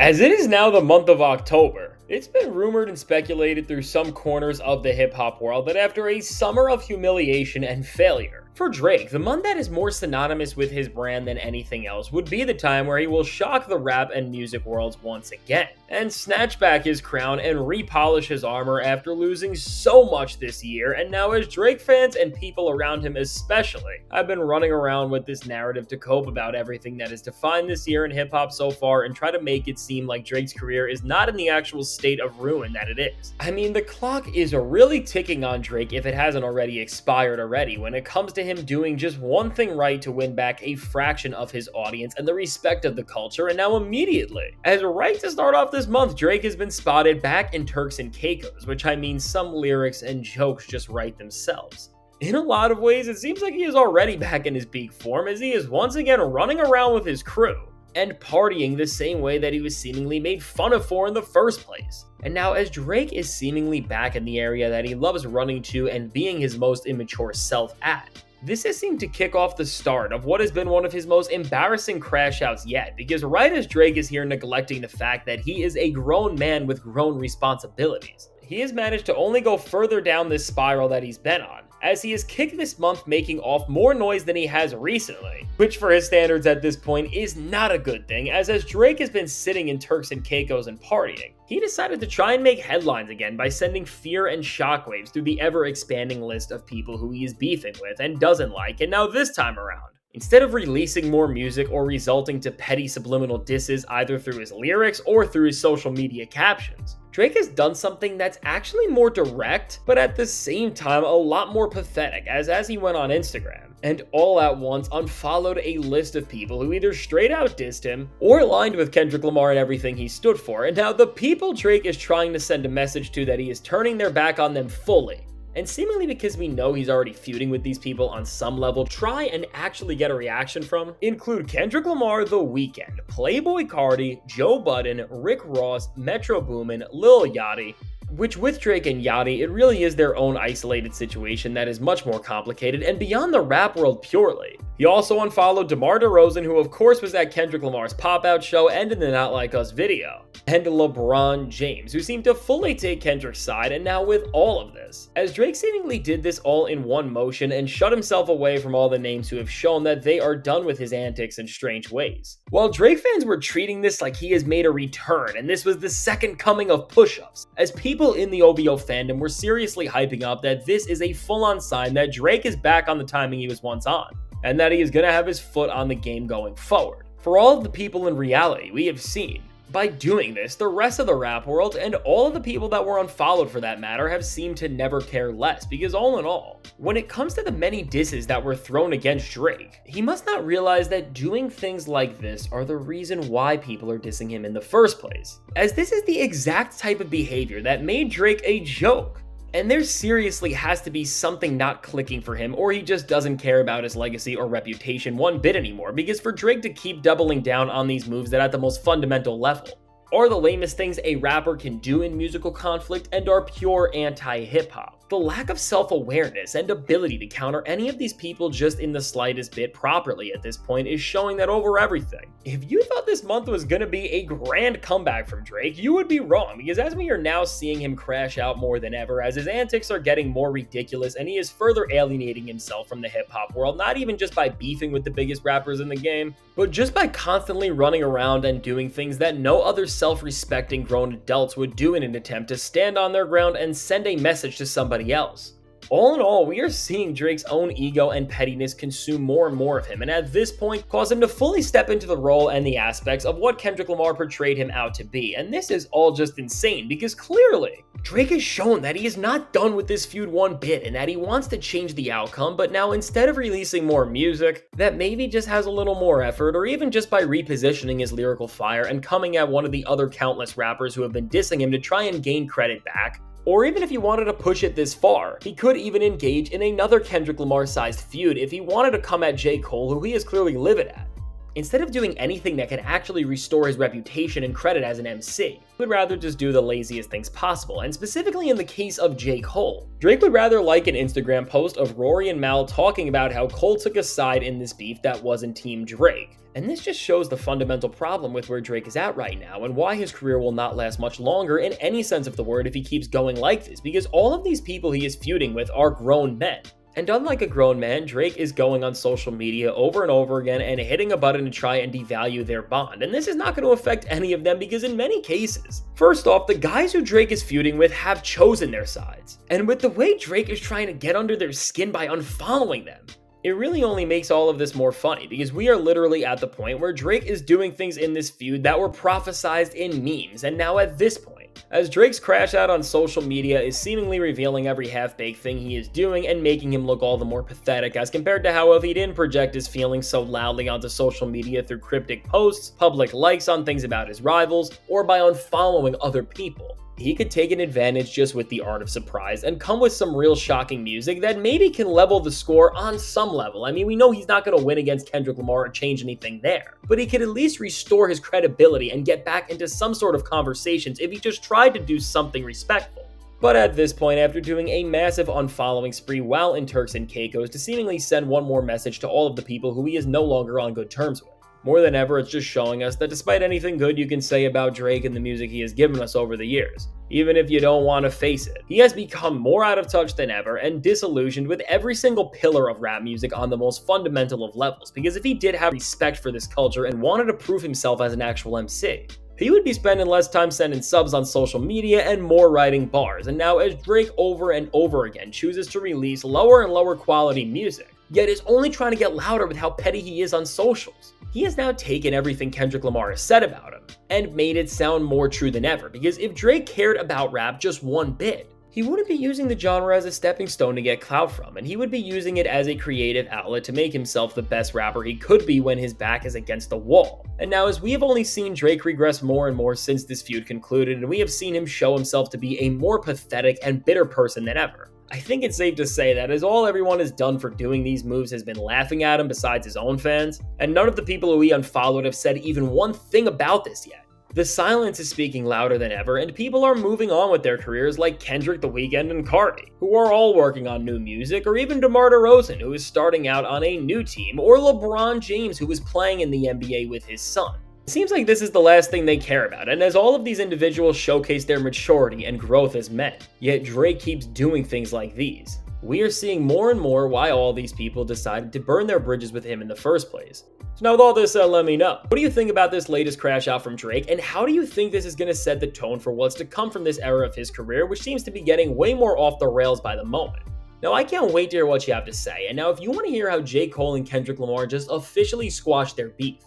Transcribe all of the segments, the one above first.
As it is now the month of October, it's been rumored and speculated through some corners of the hip-hop world that after a summer of humiliation and failure, for Drake, the month that is more synonymous with his brand than anything else would be the time where he will shock the rap and music worlds once again, and snatch back his crown and repolish his armor after losing so much this year. And now, as Drake fans and people around him especially have been running around with this narrative to cope about everything that has defined this year in hip-hop so far and try to make it seem like Drake's career is not in the actual state of ruin that it is. I mean, the clock is really ticking on Drake if it hasn't already expired already when it comes to him doing just one thing right to win back a fraction of his audience and the respect of the culture. And now immediately, as right to start off this month, Drake has been spotted back in Turks and Caicos, which I mean some lyrics and jokes just write themselves. In a lot of ways, it seems like he is already back in his peak form as he is once again running around with his crew and partying the same way that he was seemingly made fun of for in the first place. And now, as Drake is seemingly back in the area that he loves running to and being his most immature self at, this has seemed to kick off the start of what has been one of his most embarrassing crash outs yet, because right as Drake is here neglecting the fact that he is a grown man with grown responsibilities, he has managed to only go further down this spiral that he's been on, as he has kicked this month making off more noise than he has recently, which for his standards at this point is not a good thing, as Drake has been sitting in Turks and Caicos and partying, he decided to try and make headlines again by sending fear and shockwaves through the ever-expanding list of people who he is beefing with and doesn't like. And now this time around, instead of releasing more music or resulting to petty subliminal disses either through his lyrics or through his social media captions, Drake has done something that's actually more direct, but at the same time a lot more pathetic, as he went on Instagram and all at once unfollowed a list of people who either straight out dissed him or aligned with Kendrick Lamar and everything he stood for. And now the people Drake is trying to send a message to that he is turning their back on them fully, and seemingly because we know he's already feuding with these people on some level, try and actually get a reaction from, include Kendrick Lamar, The Weeknd, Playboi Carti, Joe Budden, Rick Ross, Metro Boomin, Lil Yachty, which with Drake and Yachty, it really is their own isolated situation that is much more complicated and beyond the rap world purely. He also unfollowed DeMar DeRozan, who of course was at Kendrick Lamar's pop-out show and in the Not Like Us video, and LeBron James, who seemed to fully take Kendrick's side. And now with all of this, as Drake seemingly did this all in one motion and shut himself away from all the names who have shown that they are done with his antics and strange ways, while Drake fans were treating this like he has made a return and this was the second coming of push-ups, as people in the OVO fandom were seriously hyping up that this is a full-on sign that Drake is back on the timing he was once on, and that he is going to have his foot on the game going forward. For all of the people in reality we have seen, by doing this, the rest of the rap world and all of the people that were unfollowed for that matter have seemed to never care less, because all in all, when it comes to the many disses that were thrown against Drake, he must not realize that doing things like this are the reason why people are dissing him in the first place, as this is the exact type of behavior that made Drake a joke. And there seriously has to be something not clicking for him, or he just doesn't care about his legacy or reputation one bit anymore, because for Drake to keep doubling down on these moves that at the most fundamental level are the lamest things a rapper can do in musical conflict and are pure anti-hip-hop. The lack of self-awareness and ability to counter any of these people just in the slightest bit properly at this point is showing that over everything. If you thought this month was gonna be a grand comeback from Drake, you would be wrong, because as we are now seeing him crash out more than ever, as his antics are getting more ridiculous and he is further alienating himself from the hip-hop world, not even just by beefing with the biggest rappers in the game, but just by constantly running around and doing things that no other self-respecting grown adults would do in an attempt to stand on their ground and send a message to somebody else. All in all, we are seeing Drake's own ego and pettiness consume more and more of him, and at this point cause him to fully step into the role and the aspects of what Kendrick Lamar portrayed him out to be. And this is all just insane, because clearly Drake has shown that he is not done with this feud one bit and that he wants to change the outcome, but now instead of releasing more music that maybe just has a little more effort, or even just by repositioning his lyrical fire and coming at one of the other countless rappers who have been dissing him to try and gain credit back, or even if he wanted to push it this far, he could even engage in another Kendrick Lamar-sized feud if he wanted to come at J. Cole, who he is clearly livid at. Instead of doing anything that can actually restore his reputation and credit as an MC, he would rather just do the laziest things possible, and specifically in the case of J. Cole. Drake would rather like an Instagram post of Rory and Mal talking about how Cole took a side in this beef that wasn't Team Drake. And this just shows the fundamental problem with where Drake is at right now and why his career will not last much longer in any sense of the word if he keeps going like this, because all of these people he is feuding with are grown men. And unlike a grown man, Drake is going on social media over and over again and hitting a button to try and devalue their bond. And this is not going to affect any of them because in many cases, first off, the guys who Drake is feuding with have chosen their sides. And with the way Drake is trying to get under their skin by unfollowing them, it really only makes all of this more funny because we are literally at the point where Drake is doing things in this feud that were prophesized in memes, and now at this point, as Drake's crash out on social media is seemingly revealing every half-baked thing he is doing and making him look all the more pathetic as compared to how if he didn't project his feelings so loudly onto social media through cryptic posts, public likes on things about his rivals, or by unfollowing other people. He could take an advantage just with the art of surprise and come with some real shocking music that maybe can level the score on some level. I mean, we know he's not going to win against Kendrick Lamar or change anything there, but he could at least restore his credibility and get back into some sort of conversations if he just tried to do something respectful. But at this point, after doing a massive unfollowing spree while in Turks and Caicos to seemingly send one more message to all of the people who he is no longer on good terms with, more than ever, it's just showing us that despite anything good you can say about Drake and the music he has given us over the years, even if you don't want to face it, he has become more out of touch than ever and disillusioned with every single pillar of rap music on the most fundamental of levels, because if he did have respect for this culture and wanted to prove himself as an actual MC, he would be spending less time sending subs on social media and more writing bars. And now as Drake over and over again chooses to release lower and lower quality music, yet is only trying to get louder with how petty he is on socials, he has now taken everything Kendrick Lamar has said about him and made it sound more true than ever, because if Drake cared about rap just one bit, he wouldn't be using the genre as a stepping stone to get clout from, and he would be using it as a creative outlet to make himself the best rapper he could be when his back is against the wall. And now, as we have only seen Drake regress more and more since this feud concluded, and we have seen him show himself to be a more pathetic and bitter person than ever, I think it's safe to say that as all everyone has done for doing these moves has been laughing at him besides his own fans, and none of the people who he unfollowed have said even one thing about this yet. The silence is speaking louder than ever, and people are moving on with their careers like Kendrick, The Weeknd, and Cardi, who are all working on new music, or even DeMar DeRozan, who is starting out on a new team, or LeBron James, who is playing in the NBA with his son. It seems like this is the last thing they care about, and as all of these individuals showcase their maturity and growth as men, yet Drake keeps doing things like these, we are seeing more and more why all these people decided to burn their bridges with him in the first place. So now with all this, let me know. What do you think about this latest crash out from Drake, and how do you think this is going to set the tone for what's to come from this era of his career, which seems to be getting way more off the rails by the moment? Now, I can't wait to hear what you have to say, and now if you want to hear how J. Cole and Kendrick Lamar just officially squashed their beef,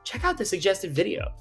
check out the suggested video.